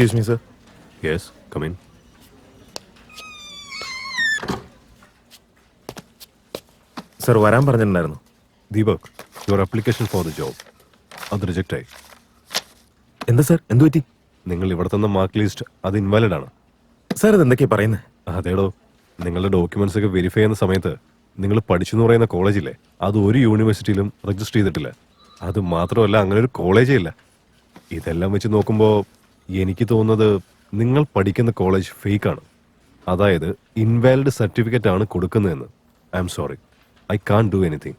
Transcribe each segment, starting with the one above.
Excuse me, sir. Yes, come in. Sir വരാൻ പറഞ്ഞിട്ടുണ്ടായിരുന്നു. Deepak, your application for the job. അത് reject ആയി. എന്താ സർ, എന്തു പറ്റി? നിങ്ങൾ ഇവിടെ തന്ന മാർക്ക് ലിസ്റ്റ് അത് ഇൻവാലിഡ് ആണ്. സാർ ഇത് എന്തൊക്കെയാ പറയുന്നത്? അതേടോ, നിങ്ങളുടെ ഡോക്യുമെന്റ്സ് ഒക്കെ വെരിഫൈ ചെയ്യുന്ന സമയത്ത് നിങ്ങൾ പഠിച്ചു എന്ന് പറയുന്ന കോളേജില്ലേ, അത് ഒരു യൂണിവേഴ്സിറ്റിയിലും രജിസ്റ്റർ ചെയ്തിട്ടില്ല. അത് മാത്രമല്ല, അങ്ങനെ ഒരു കോളേജേ ഇല്ല. ഇതെല്ലാം വെച്ച് നോക്കുമ്പോൾ എനിക്ക് തോന്നുന്നത് നിങ്ങൾ പഠിക്കുന്ന കോളേജ് ഫേക്കാണ്. അതായത് ഇൻവാലിഡ് സർട്ടിഫിക്കറ്റ് ആണ് കൊടുക്കുന്നതെന്ന്. I am sorry, I can't do anything.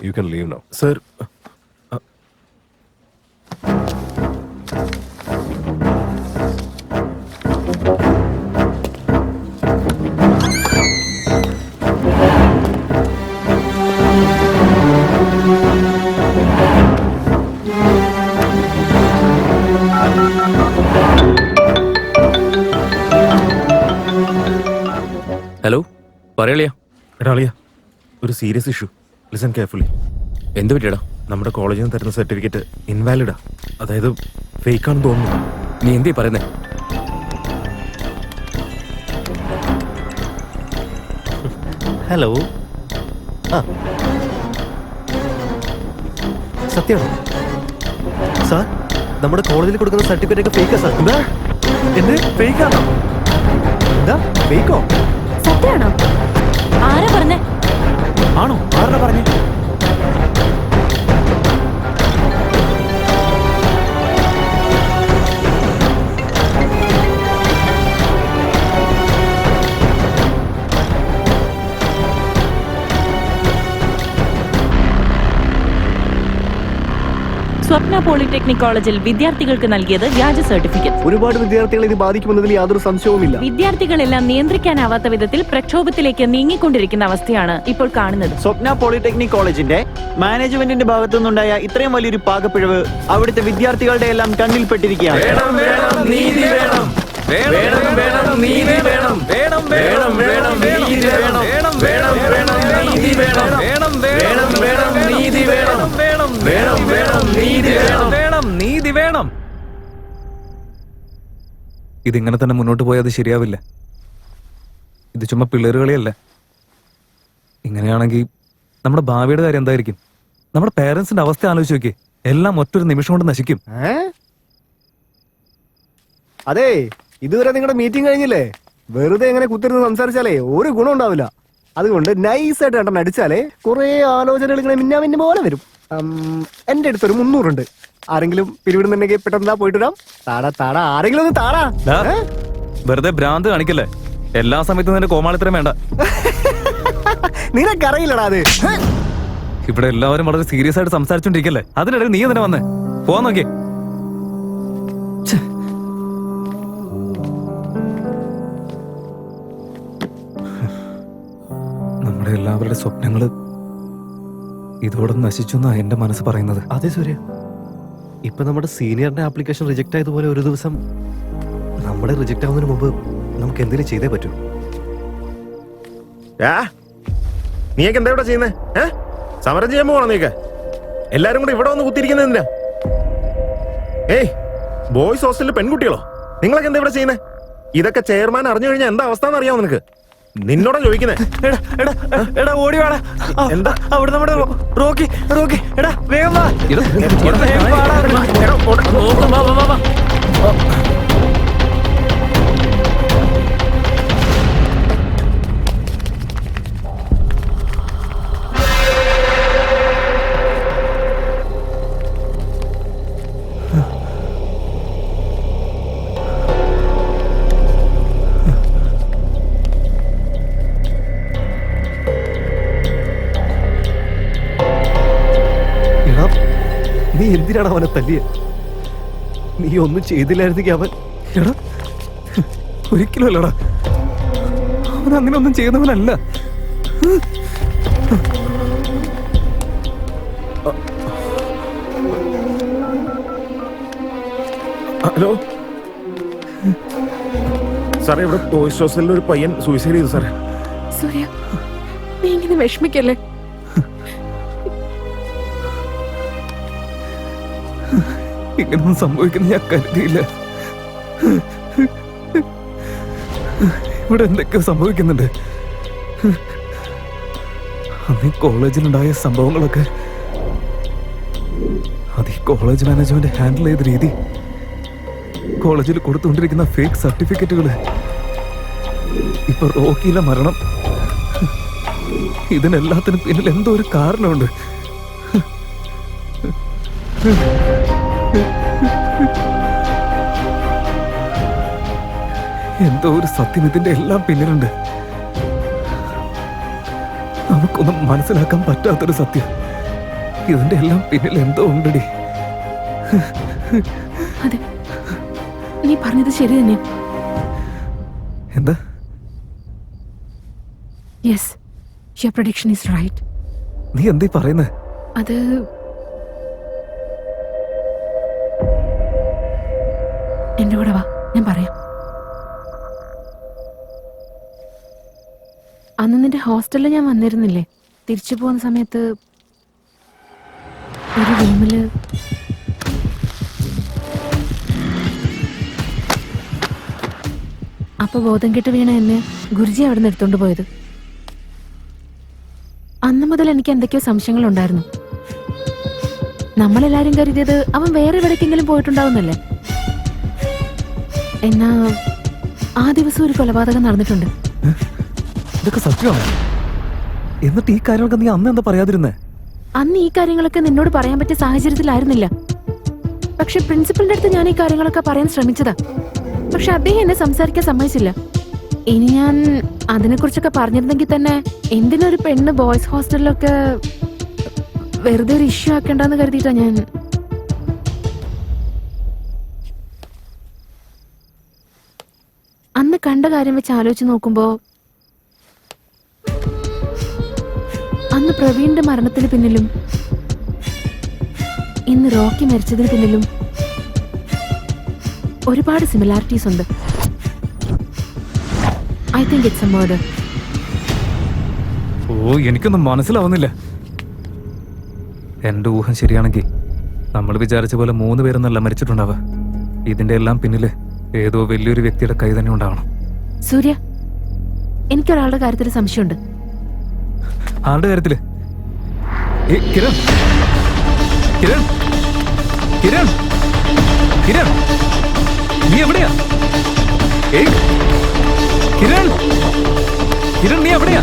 You can leave now. Sir, hello, പറയളിയാ. എടാ അളിയ, ഒരു സീരിയസ് ഇഷ്യൂ. Listen carefully. എന്ത് പറ്റിയടാ? നമ്മുടെ കോളേജിൽ നിന്ന് തരുന്ന സർട്ടിഫിക്കറ്റ് ഇൻവാലിഡാ. അതായത് ഫേക്കാണെന്ന് തോന്നുന്നു. നീ എന്തീ പറയുന്നേ? ഹലോ, ആ സത്യമാണോ സാർ? നമ്മുടെ കോളേജിൽ കൊടുക്കുന്ന സർട്ടിഫിക്കറ്റ് ഒക്കെ ഫേക്കാ സാർ. എന്താ? എന്ത് ഫേക്കാണോ? എന്താ ഫേക്കോ? സത്യമാണോ? ആരാ പറഞ്ഞേ? ആണോ? ആരുടെ പറഞ്ഞു? സ്വപ്ന പോളിടെക്നിക് കോളേജിൽ വിദ്യാർത്ഥികൾക്ക് നൽകിയത് വ്യാജ സർട്ടിഫിക്കറ്റ്. ഒരുപാട് വിദ്യാർത്ഥികളെ ഇത് ബാധിക്കുമെന്നതിൽ യാതൊരു സംശയവുമില്ല. വിദ്യാർത്ഥികളെല്ലാം നിയന്ത്രിക്കാനാവാത്ത വിധത്തിൽ പ്രക്ഷോഭത്തിലേക്ക് നീങ്ങിക്കൊണ്ടിരിക്കുന്ന അവസ്ഥയാണ് ഇപ്പോൾ കാണുന്നത്. സ്വപ്ന പോളിടെക്നിക് കോളേജിന്റെ മാനേജ്മെന്റിന്റെ ഭാഗത്തുനിന്നുണ്ടായ ഇത്രയും വലിയൊരു പാകപ്പിഴവ് അവിടുത്തെ വിദ്യാർത്ഥികളുടെ എല്ലാം കണ്ണിൽപ്പെട്ടിരിക്കുകയാണ്. ഇതിങ്ങനെ തന്നെ മുന്നോട്ട് പോയാൽ അത് ശരിയാവില്ല. ഇത് ചുമ്മാ പിള്ളേരുകളിയല്ല. ഇങ്ങനെയാണെങ്കിൽ നമ്മുടെ ഭാവിയുടെ കാര്യം എന്തായിരിക്കും? നമ്മുടെ പേരൻസിന്റെ അവസ്ഥ ആലോചിച്ച് നോക്കി. എല്ലാം ഒറ്റൊരു നിമിഷം കൊണ്ട് നശിക്കും. അതെ, ഇതുവരെ നിങ്ങളുടെ മീറ്റിംഗ് കഴിഞ്ഞില്ലേ? വെറുതെ എങ്ങനെ കുത്തിരുന്ന് സംസാരിച്ചാലേ ഒരു ഗുണം ഉണ്ടാവില്ല. അതുകൊണ്ട് നൈസായിട്ട് കണ്ടൻ അടിച്ചാലേ കുറെ ആലോചനകൾ ഇങ്ങനെ മിന്നാമിന്നെ പോലെ വരും. എന്റെ അടുത്തൊരു 300 ഉണ്ട്. ആരെങ്കിലും പിരിവിടുന്നുണ്ടെങ്കിൽ പെട്ടെന്ന് പോയിട്ട് വരാം. താടാ താടാ, ആരെങ്കിലും ഒന്ന് താടാ. വെറുതെ ഭ്രാന്ത് കാണിക്കല്ലേ. എല്ലാ സമയത്തും നിന്റെ കോമാളിത്തരം വേണ്ട. നിനക്കറിയില്ലടാ അത്. ഇവിടെ എല്ലാവരും വളരെ സീരിയസ് ആയിട്ട് സംസാരിച്ചോണ്ടിരിക്കല്ലേ. അതിനിടയിൽ നീ എന്തിനാ വന്നേ? പോവാൻ നോക്കിയേ. നമ്മുടെ എല്ലാവരുടെ സ്വപ്നങ്ങള് ഇതോടെ നശിച്ചു എന്നാ എന്റെ മനസ്സ് പറയുന്നത്. അതെ സൂര്യ, ഇപ്പൊ നമ്മുടെ സീനിയറിന്റെ ആപ്ലിക്കേഷൻ റിജക്ട് ആയതുപോലെ ഒരു ദിവസം നമ്മുടെ റിജക്ട് ആവുന്നതിന് മുമ്പ് നമുക്ക് എന്തെങ്കിലും ചെയ്തേ പറ്റൂ. നീയൊക്കെ എന്താ ഇവിടെ ചെയ്യുന്നേ? സമരം ചെയ്യാൻ പോകണം നീക്ക്? എല്ലാരും കൂടെ ഇവിടെ വന്ന് കുത്തിയിരിക്കുന്നത് എന്തിനാ? ഏയ്, ബോയ്സ് ഹോസ്റ്റലിൽ പെൺകുട്ടികളോ? നിങ്ങളൊക്കെ എന്താ ഇവിടെ ചെയ്യുന്നേ? ഇതൊക്കെ ചെയർമാൻ അറിഞ്ഞു കഴിഞ്ഞാൽ എന്താ അവസ്ഥ എന്ന് അറിയാമോ നിനക്ക്? നിന്നോടാ ചോദിക്കുന്നേ. ഓടി വാടാ. എന്താ അവിടെ നമ്മുടെ റോക്കി എടാ വേഗം വാ. നീ എന്തിനാണ് അവനെ തല്ലിയ? നീ ഒന്നും ചെയ്തില്ലായിരുന്നെങ്കിൽ അവൻ. എടാ, ഒരിക്കലും അല്ലടാ, അവൻ അങ്ങനെ ഒന്നും ചെയ്യുന്നവനല്ല. ഹലോ സാറേ, ഇവിടെ ബോയ്സ് ഹോസ്റ്റലിൽ ഒരു പയ്യൻ സൂയിസൈഡ് ചെയ്തു സാറേ. സൂര്യ, നീ ഇങ്ങനെ വിഷമിക്കല്ലേ. ഇങ്ങനൊന്നും സംഭവിക്കുന്ന ഞാൻ കരുതിയില്ല. ഇവിടെ എന്തൊക്കെയോ സംഭവിക്കുന്നുണ്ട്. അന്ന് ഈ കോളേജിലുണ്ടായ സംഭവങ്ങളൊക്കെ അത് ഈ കോളേജ് മാനേജ്മെന്റ് ഹാൻഡിൽ ചെയ്ത രീതി, കോളേജിൽ കൊടുത്തുകൊണ്ടിരിക്കുന്ന ഫേക്ക് സർട്ടിഫിക്കറ്റുകള്, ഇപ്പൊ റോക്കിയിലെ മരണം, ഇതിനെല്ലാത്തിനും പിന്നിൽ എന്തോ ഒരു കാരണമുണ്ട്. എന്തോ ഒരു സത്യം ഇതിന്റെ എല്ലാം പിന്നിലുണ്ട്. നമുക്കൊന്നും മനസ്സിലാക്കാൻ പറ്റാത്തൊരു സത്യം. ഇതിന്റെ എല്ലാം പിന്നിൽ എന്തോ ഉണ്ടടി. അതെ, നീ പറഞ്ഞത് ശരി തന്നെ. എന്താ? Yes, your prediction is right. നീ എന്തീ പറയുന്നേ? അത് എന്റെ കൂടെ വാ, ഞാൻ പറയാം. അന്ന് നിന്റെ ഹോസ്റ്റലിൽ ഞാൻ വന്നിരുന്നില്ലേ? തിരിച്ചു പോകുന്ന സമയത്ത് ഒരു റൂമില് അപ്പൊ ബോധം കെട്ട് വീണ എന്നെ ഗുരുജി അവിടെ നിന്ന് എടുത്തോണ്ട് പോയത്. അന്ന് മുതൽ എനിക്ക് എന്തൊക്കെയോ സംശയങ്ങളുണ്ടായിരുന്നു. നമ്മളെല്ലാരും കരുതിയത് അവൻ വേറെ എവിടേക്കെങ്കിലും പോയിട്ടുണ്ടാവുന്നല്ലേ. എന്നാ ആ ദിവസം ഒരു കൊലപാതകം നടന്നിട്ടുണ്ട്. ഇതൊക്കെ സത്യമാണ്. എന്നിട്ട് ഈ കാര്യങ്ങളൊക്കെ നീ അന്ന് എന്താ പറയാതിരുന്നേ? അന്ന് ഈ കാര്യങ്ങളൊക്കെ നിന്നോട് പറയാൻ പറ്റിയ സാഹചര്യത്തിലായിരുന്നില്ല. പക്ഷെ പ്രിൻസിപ്പലിന്റെ അടുത്ത് ഞാൻ ഈ കാര്യങ്ങളൊക്കെ പറയാൻ ശ്രമിച്ചതാ. പക്ഷെ അദ്ദേഹം എന്നെ സംസാരിക്കാൻ സമ്മതിച്ചില്ല. ഇനി ഞാൻ അതിനെക്കുറിച്ചൊക്കെ പറഞ്ഞിരുന്നെങ്കിൽ തന്നെ എന്തിനൊരു പെണ്ണ് ബോയ്സ് ഹോസ്റ്റലിലൊക്കെ വെറുതെ ഒരു ഇഷ്യൂ ആക്കേണ്ടെന്ന് കരുതിയിട്ടാ ഞാൻ. അന്ന് കണ്ട കാര്യം വെച്ച് ആലോചിച്ച് നോക്കുമ്പോ അന്ന് പ്രവീണിന്റെ മരണത്തിന് പിന്നിലും ഇന്ന് റോക്കി മരിച്ചതിന് പിന്നിലും ഒരുപാട് സിമിലാരിറ്റീസ് ഉണ്ട്. I think it's a murder. ഓ, എനിക്കൊന്നും മനസ്സിലാവുന്നില്ല. എന്റെ ഊഹം ശരിയാണെങ്കിൽ നമ്മൾ വിചാരിച്ച പോലെ 3 പേരൊന്നല്ല മരിച്ചിട്ടുണ്ടാവുക. ഇതിന്റെ എല്ലാം പിന്നില് ഏതോ വലിയൊരു വ്യക്തിയുടെ കൈ തന്നെ ഉണ്ടാവണം. സൂര്യ, എനിക്കൊരാളുടെ കാര്യത്തിൽ സംശയമുണ്ട്. ആരുടെ കാര്യത്തില്? കിരൺ, കിരൺ, കിരൺ, കിരൺ, നീ എവിടെയാ? കിരൺ, കിരൺ, നീ എവിടെയാ?